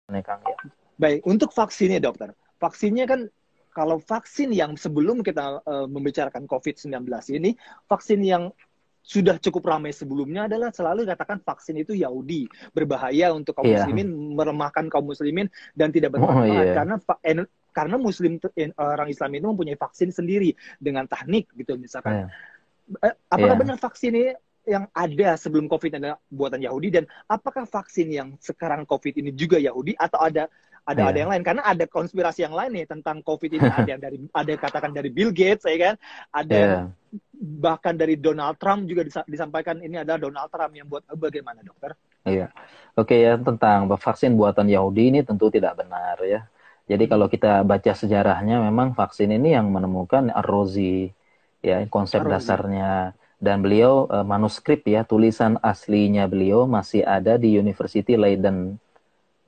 nih Kang ya. Baik, untuk vaksinnya dokter. Vaksinnya kan kalau vaksin yang sebelum kita membicarakan COVID-19 ini, vaksin yang sudah cukup ramai sebelumnya adalah selalu katakan vaksin itu Yahudi, berbahaya untuk kaum Iya. muslimin, melemahkan kaum muslimin dan tidak Oh bermanfaat iya. karena muslim orang Islam itu mempunyai vaksin sendiri dengan teknik gitu misalkan. Iya. Apakah Iya. benar vaksin ini yang ada sebelum COVID adalah buatan Yahudi dan apakah vaksin yang sekarang COVID ini juga Yahudi atau ada yang Iya. lain karena ada konspirasi yang lain nih tentang COVID ini ada yang katakan dari Bill Gates ya kan ada yang Iya. bahkan dari Donald Trump juga disampaikan ini adalah Donald Trump yang buat bagaimana dokter? Iya. Oke ya, tentang vaksin buatan Yahudi ini tentu tidak benar ya. Jadi kalau kita baca sejarahnya memang vaksin ini yang menemukan Ar-Razi ya, konsep Arozi. dasarnya, dan beliau manuskrip ya, tulisan aslinya beliau masih ada di University Leiden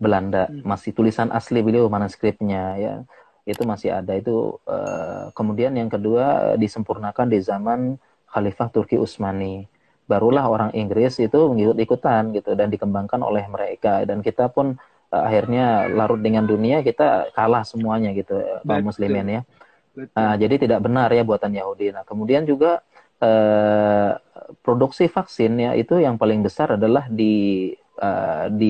Belanda, masih tulisan asli beliau, manuskripnya ya. Itu masih ada itu, kemudian yang kedua disempurnakan di zaman Khalifah Turki Utsmani. Ya, Barulah orang Inggris itu mengikut-ikutan gitu dan dikembangkan oleh mereka, dan kita pun akhirnya larut dengan dunia, kita kalah semuanya gitu, kaum betul, muslimin ya. betul. Jadi tidak benar ya buatan Yahudi. Nah, kemudian juga eh, produksi vaksin ya itu yang paling besar adalah di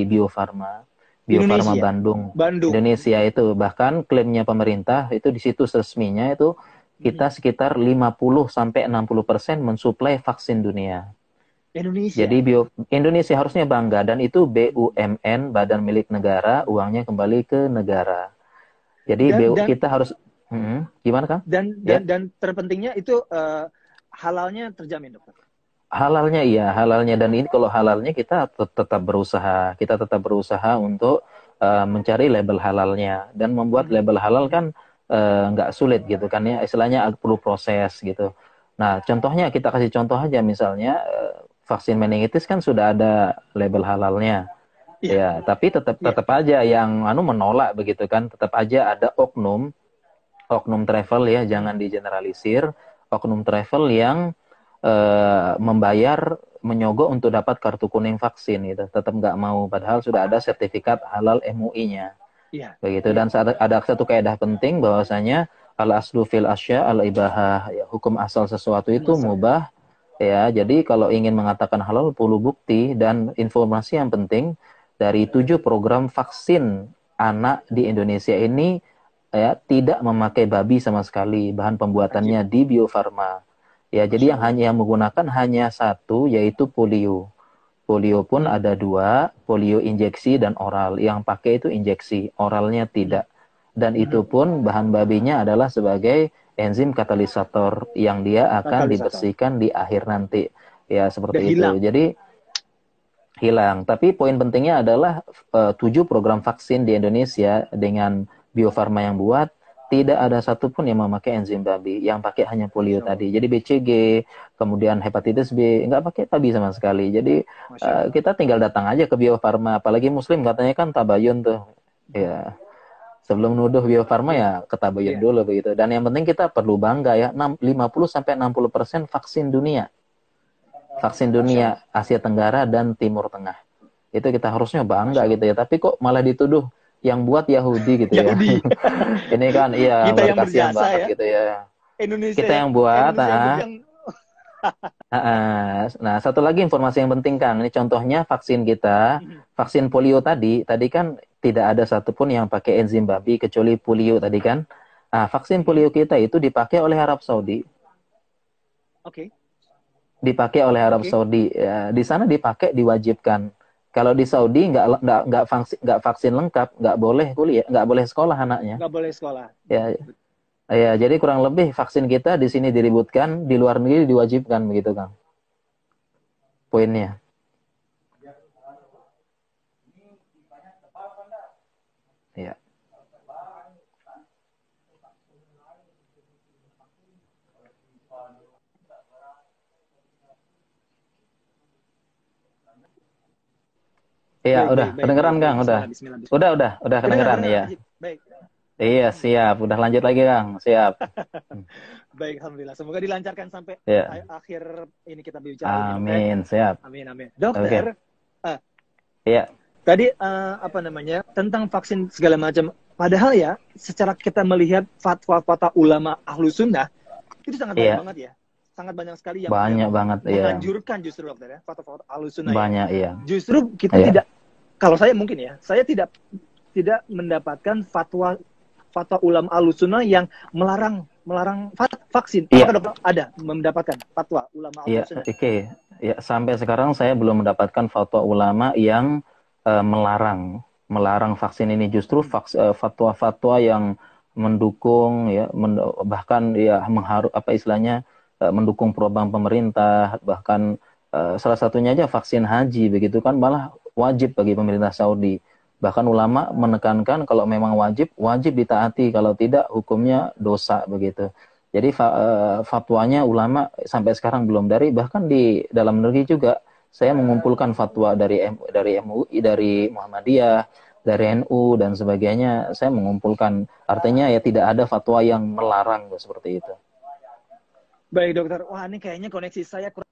Bio Farma, Bio Farma Indonesia, Bandung, Bandung. Indonesia. Itu bahkan klaimnya pemerintah itu di situs resminya itu kita sekitar 50 sampai 60% mensuplai vaksin dunia. Jadi Indonesia. Indonesia harusnya bangga, dan itu BUMN, badan milik negara, uangnya kembali ke negara. Jadi Dan kita harus. Gimana Kang? Ya. dan terpentingnya itu halalnya terjamin dokter. Halalnya iya, halalnya, dan ini kalau halalnya kita tetap berusaha, untuk mencari label halalnya, dan membuat label halal kan nggak sulit gitu kan ya, istilahnya perlu proses gitu. Nah, contohnya kita kasih contoh aja, misalnya vaksin meningitis kan sudah ada label halalnya. Iya, Ya, tapi tetap iya. tetap aja yang menolak begitu kan, tetap aja ada oknum oknum travel ya, jangan digeneralisir, oknum travel yang membayar, menyogok untuk dapat kartu kuning vaksin gitu, tetap nggak mau, padahal sudah ada sertifikat halal MUI-nya Iya, begitu. iya. Dan ada satu kaidah penting bahwasanya al aslu fil asya al ibahah ya, hukum asal sesuatu itu Masalah. mubah ya. Jadi kalau ingin mengatakan halal perlu bukti dan informasi yang penting. Dari 7 program vaksin anak di Indonesia ini ya tidak memakai babi sama sekali, bahan Ajib. pembuatannya di Bio Farma. Ya, Masya jadi Allah. yang menggunakan hanya satu, yaitu polio. Polio pun Hmm, ada dua, polio injeksi dan oral. Yang pakai itu injeksi, oralnya hmm, tidak. Dan hmm. itu pun bahan babinya adalah sebagai enzim katalisator yang dia akan Katalisator. dibersihkan di akhir nanti. Ya, Udah seperti itu. hilang. Jadi hilang. Tapi poin pentingnya adalah 7 program vaksin di Indonesia dengan Bio Farma yang buat, tidak ada satupun yang memakai enzim babi, yang pakai hanya polio Masya Allah. tadi. Jadi BCG, kemudian hepatitis B, nggak pakai babi sama sekali. Jadi Masya Allah. kita tinggal datang aja ke Bio Farma, apalagi Muslim katanya kan tabayun tuh. Ya, sebelum nuduh Bio Farma Iya, ya ketabayun iya. dulu begitu. Dan yang penting kita perlu bangga ya, 50 sampai 60% vaksin dunia. Vaksin Masya Allah. dunia Asia Tenggara dan Timur Tengah. Itu kita harusnya bangga Masya gitu Allah. ya. Tapi kok malah dituduh yang buat Yahudi gitu ya. Yahudi. Ini kan iya, Kita luar yang kasihan berjasa banget ya. gitu ya. Indonesia Kita yang yang buat, Indonesia yang Nah, satu lagi informasi yang penting Kang. Ini contohnya vaksin kita, vaksin polio tadi kan tidak ada satupun yang pakai enzim babi kecuali polio tadi kan. Nah, vaksin polio kita itu dipakai oleh Arab Saudi, Oke, dipakai oleh Arab oke. Saudi. Ya, di sana dipakai, diwajibkan. Kalau di Saudi nggak vaksin lengkap, nggak boleh kuliah, nggak boleh sekolah anaknya. Nggak boleh sekolah. Ya, ya, jadi kurang lebih vaksin kita di sini diributkan, di luar negeri diwajibkan begitu Kang. Poinnya. Ya. Iya, Baik, udah baik, baik, baik, kedengeran baik. Kang, udah. Bismillah, bismillah, bismillah. Udah Kedengar, kedengeran kedengar, ya. Ajib. Baik. Iya, siap. Udah lanjut lagi Kang, siap. Baik, alhamdulillah. Semoga dilancarkan sampai Ya. akhir ini kita bicara ini, dokter. Amin, siap. Amin, amin. Oke. Dokter, eh, Iya. Tadi apa namanya tentang vaksin segala macam. Padahal ya, secara kita melihat fatwa-fatwa ulama ahlu sunnah itu sangat banyak Iya, banget ya, sangat banyak sekali yang banyak memang banget, iya. menganjurkan justru dokter ya, fatwa-fatwa ahlu sunnah ya. Banyak, iya. Justru kita Iya, tidak, kalau saya mungkin ya, saya tidak mendapatkan fatwa ulama ahlu sunnah yang melarang vaksin. iya, Apakah dokter ada mendapatkan fatwa ulama ahlu iya, sunnah? oke. Ya, sampai sekarang saya belum mendapatkan fatwa ulama yang melarang vaksin ini. Justru fatwa-fatwa yang mendukung, ya, bahkan ya apa istilahnya, mendukung program pemerintah, bahkan salah satunya aja vaksin haji, begitu kan, malah wajib bagi pemerintah Saudi. Bahkan ulama menekankan kalau memang wajib, wajib ditaati, kalau tidak hukumnya dosa, begitu. Jadi fatwanya ulama sampai sekarang belum, bahkan di dalam negeri juga saya mengumpulkan fatwa dari MUI, dari Muhammadiyah, dari NU dan sebagainya. Saya mengumpulkan, artinya ya tidak ada fatwa yang melarang seperti itu. Baik dokter, wah ini kayaknya koneksi saya kurang